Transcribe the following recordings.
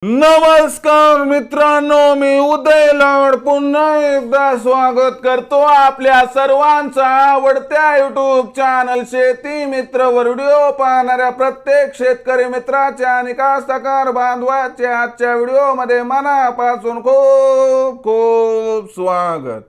नमस्कार मित्रांनो, मी उदय लाड पुन्हा एकदा स्वागत करतो आपल्या सर्वांचा आवडत्या युट्यूब चॅनल शेती मित्र वर व्हिडिओ पाहणाऱ्या प्रत्येक शेतकरी मित्राच्या आणि कास्तकार बांधवाच्या आजच्या व्हिडिओ मध्ये मनापासून खूप खूप स्वागत।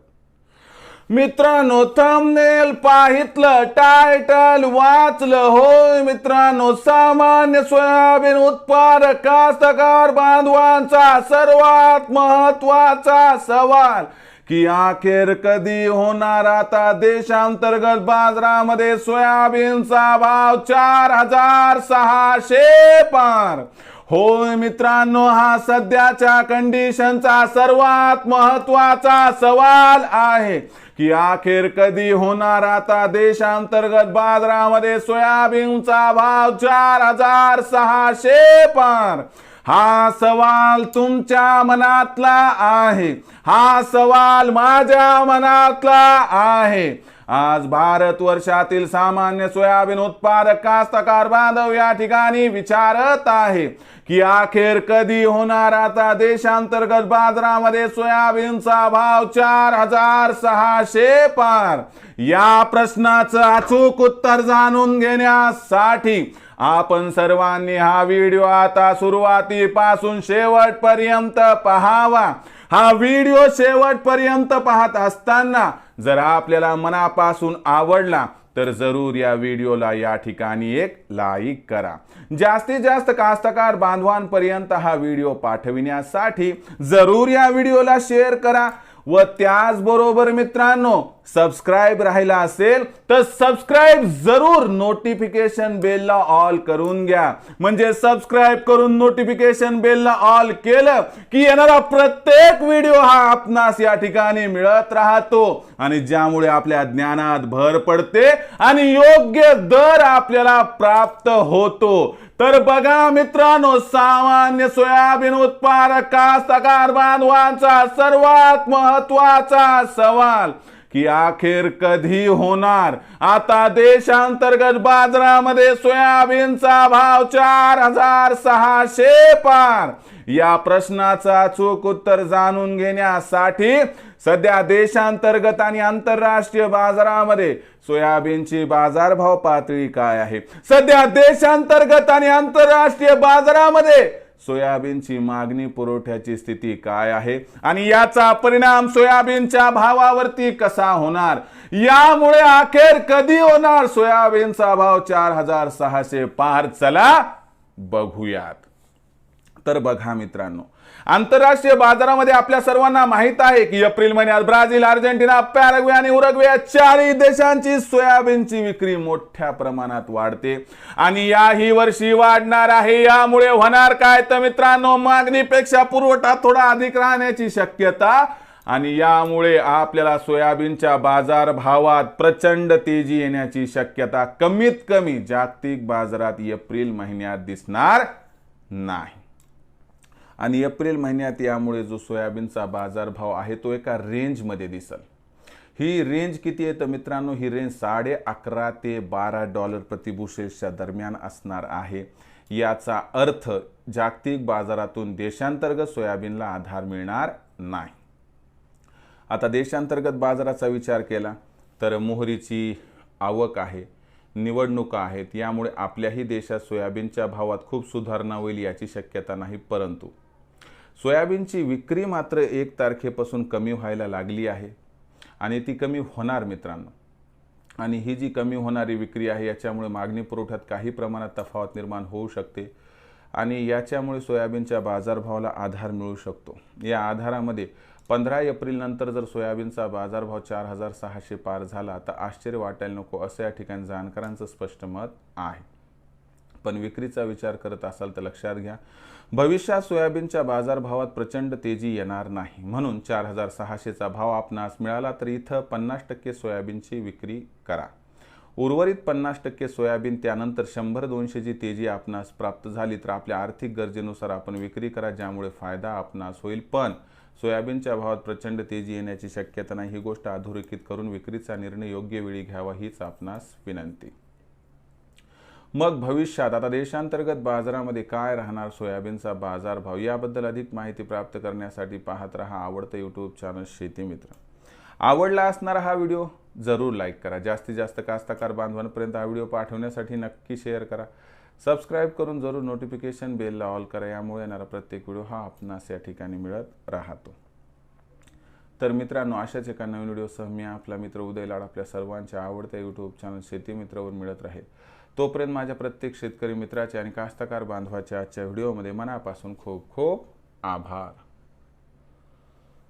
मित्रांनो, थंबनेल पाहितलं, टायटल वाचलं, होय मित्रांनो, सामान्य सोयाबीन उत्पादक कास्तकार बांधवांचा सर्वात महत्वाचा सवाल की अखेर कधी होणार आता देशांतर्गत बाजारामध्ये सोयाबीनचा भाव 4600 पार। होय मित्रांनो, हा सध्याच्या कंडिशनचा सर्वात महत्वाचा सवाल आहे की अखेर कधी होणार आता देशांतर्गत बाजारामध्ये सोयाबीनचा भाव 4600 पार। हा सवाल तुमच्या मनातला आहे, हा सवाल माझ्या मनातला आहे। आज भारत वर्षातील सामान्य सोयाबीन उत्पादक कास्तकार बांधव या ठिकाणी विचारत आहे की अखेर कधी होणार आता देशांतर्गत बाजारामध्ये सोयाबीनचा भाव 4600 पार। या प्रश्नाचं अचूक उत्तर जाणून घेण्यासाठी आपण सर्वांनी हा व्हिडिओ आता सुरुवातीपासून शेवटपर्यंत पाहावा। हा व्हिडिओ शेवटपर्यंत पाहत असताना जर आपल्याला मनापासून आवडला तर जरूर या व्हिडिओला या ठिकाणी एक लाईक करा। जास्तीत जास्त कास्तकार बांधवांपर्यंत हा व्हिडिओ पाठविण्यासाठी जरूर या व्हिडिओला शेअर करा व त्याचबरोबर मित्रांनो, सबस्क्राइब राहिला असेल तर सबस्क्राइब जरूर, नोटिफिकेशन बेलला ऑल करून घ्या। म्हणजे सबस्क्राइब करून नोटिफिकेशन बेलला ऑल केलं की येणारा प्रत्येक व्हिडिओ हा आपणास या ठिकाणी मिळत राहतो आणि ज्यामुळे आपल्या ज्ञानात भर पडते आणि योग्य दर आपल्याला प्राप्त होतो। तर बघा मित्रांनो, सामान्य सोयाबीन उत्पादक कास्तकार बांधवांचा सर्वात महत्वाचा सवाल की अखेर कधी होणार आता देशांतर्गत बाजारामध्ये सोयाबीनचा भाव 4600 पार। या प्रश्नाचं अचूक उत्तर जाणून घेण्यासाठी सध्या देशांतर्गत आणि आंतरराष्ट्रीय बाजारामध्ये सोयाबीनची बाजारभाव पातळी काय आहे, सध्या देशांतर्गत आणि आंतरराष्ट्रीय बाजारामध्ये सोयाबीनची मागणी पुरवठ्याची स्थिती काय आहे आणि याचा परिणाम सोयाबीनच्या भावावरती कसा होणार, यामुळे अखेर कधी होणार सोयाबीनचा भाव 4600 पार। चला बघूयात। तर बघा मित्रांनो, आंतरराष्ट्रीय बाजारामध्ये आपल्या सर्वांना माहित आहे की एप्रिल महिन्यात ब्राझील, अर्जेंटिना, पॅराग्वे आणि उरुग्वे या 4 देशांची सोयाबीनची विक्री मोठ्या प्रमाणात वाढते आणि याही वर्षी वाढणार आहे। यामुळे होणार काय तर मित्रांनो, मागणीपेक्षा पुरवठा थोडा अधिक राहण्याची शक्यता आणि यामुळे आपल्याला सोयाबीनच्या बाजारभावात प्रचंड तेजी येण्याची शक्यता कमीत कमी जागतिक बाजारात एप्रिल महिन्यात दिसणार नाही। आणि एप्रिल महिन्यात यामुळे जो सोयाबीनचा बाजारभाव आहे तो एका रेंजमध्ये दिसेल। ही रेंज किती आहे तर मित्रांनो, ही रेंज $11.5 ते $12 प्रति बुशेलच्या दरम्यान असणार आहे। याचा अर्थ जागतिक बाजारातून देशांतर्गत सोयाबीनला आधार मिळणार नाही। आता देशांतर्गत बाजाराचा विचार केला तर मोहरीची आवक आहे, निवडणुका आहेत, यामुळे आपल्याही देशात सोयाबीनच्या भावात खूप सुधारणा होईल याची शक्यता नाही। परंतु सोयाबीनची विक्री मात्र 1 तारखेपासून कमी व्हायला लागली आहे आणि ती कमी होणार मित्रांनो। आणि ही जी कमी होणारी विक्री आहे याच्यामुळे मागणी पुरवठ्यात काही प्रमाणात तफावत निर्माण होऊ शकते आणि याच्यामुळे सोयाबीनच्या बाजारभावाला आधार मिळू शकतो। या आधारामध्ये 15 एप्रिल नंतर जर सोयाबीनचा बाजारभाव 4600 पार झाला तर आश्चर्य वाटायला नको असं या ठिकाणी जाणकारांचं स्पष्ट मत आहे। पण विक्रीचा विचार करत असाल तर लक्षात घ्या, भविष्यात सोयाबीनच्या बाजारभावात प्रचंड तेजी येणार नाही। म्हणून 4600 चा भाव आपणास मिळाला तर इथं 50% सोयाबीनची विक्री करा। उर्वरित 50% सोयाबीन त्यानंतर 100-200 ची तेजी आपणास प्राप्त झाली तर आपल्या आर्थिक गरजेनुसार आपण विक्री करा, ज्यामुळे फायदा आपणास होईल। पण सोयाबीनच्या भावात प्रचंड तेजी येण्याची शक्यता नाही। ही गोष्ट अधोरेखित करून विक्रीचा निर्णय योग्य वेळी घ्यावा हीच आपणास विनंती। मग भविष्यात आता देशांतर्गत बाजारामध्ये काय राहणार सोयाबीनचा बाजारभाव याबद्दल अधिक माहिती प्राप्त करण्यासाठी पाहत रहा आवडतं यूट्यूब चॅनल शेती मित्र। आवडला असणारा हा व्हिडिओ जरूर लाईक करा। जास्तीत जास्त कास्तकार बांधवांपर्यंत हा व्हिडिओ पाठवण्यासाठी नक्की शेअर करा। सबस्क्राईब करून जरूर नोटिफिकेशन बेलला ऑल करा, यामुळे येणारा प्रत्येक व्हिडिओ हा आपणास या ठिकाणी मिळत राहतो। तर मित्रांनो, अशाच एका नवीन व्हिडिओसह मी आपला मित्र उदय लाड आपल्या सर्वांच्या आवडत्या यूट्यूब चॅनल शेती मित्रवर मिळत राहील। तोपर्यंत माझ्या प्रत्येक शेतकरी मित्राचे आणि कास्तकार बांधवाच्या आजच्या व्हिडिओमध्ये मनापासून खूप खूप आभार।